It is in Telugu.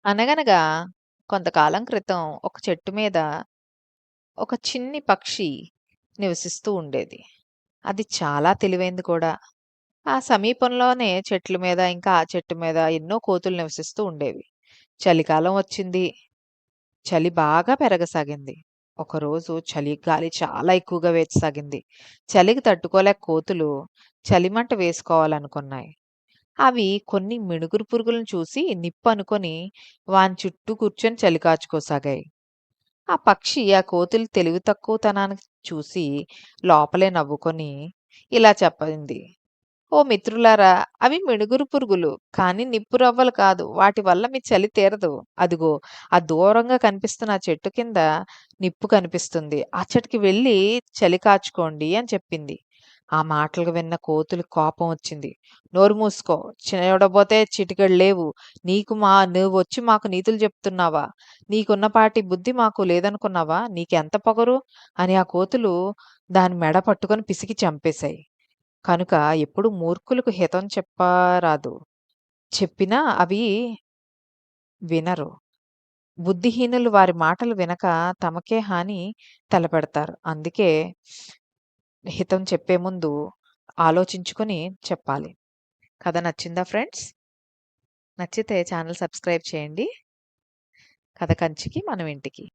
అనగనగా కొంతకాలం క్రితం ఒక చెట్టు మీద ఒక చిన్ని పక్షి నివసిస్తూ ఉండేది. అది చాలా తెలివైంది కూడా. ఆ సమీపంలోనే చెట్ల మీద ఇంకా ఆ చెట్టు మీద ఎన్నో కోతులు నివసిస్తూ ఉండేవి. చలికాలం వచ్చింది. చలి బాగా పెరగసాగింది. ఒకరోజు గాలి చాలా ఎక్కువగా వీచసాగింది. చలికి తట్టుకోలేక కోతులు చలిమంట వేసుకోవాలనుకున్నాయి. అవి కొన్ని మిణుగురు పురుగులను చూసి నిప్పనుకొని వాని చుట్టూ కూర్చొని చలి కాచుకోసాగాయి. ఆ పక్షి ఆ కోతుల తెలివి తక్కువతనానికి చూసి లోపలే నవ్వుకొని ఇలా చెప్పింది. ఓ మిత్రులారా, అవి మిణుగురు పురుగులు, కానీ నిప్పు రవ్వలు కాదు. వాటి వల్ల మీ చలి తీరదు. అదిగో ఆ దూరంగా కనిపిస్తున్న ఆ చెట్టు కింద నిప్పు కనిపిస్తుంది. ఆ చెట్టుకి వెళ్ళి చలి కాచుకోండి అని చెప్పింది. ఆ మాటలు విన్న కోతులకు కోపం వచ్చింది. నోరు మూసుకో, చూడబోతే చిటికెడు లేవు. నువ్వొచ్చి మాకు నీతులు చెప్తున్నావా? నీకున్నపాటి బుద్ధి మాకు లేదనుకున్నావా? నీకెంత పొగరు? అని ఆ కోతులు దాని మెడ పట్టుకొని పిసికి చంపేశాయి. కనుక ఎప్పుడు మూర్ఖులకు హితం చెప్పరాదు. చెప్పినా అవి వినరు. బుద్ధిహీనులు వారి మాటలు వినక తమకే హాని తలపెడతారు. అందుకే హితం చెప్పే ముందు ఆలోచించుకొని చెప్పాలి. కథ నచ్చిందా ఫ్రెండ్స్? నచ్చితే ఛానల్ సబ్స్క్రైబ్ చేయండి. కథ కంచికి మనం ఇంటికి.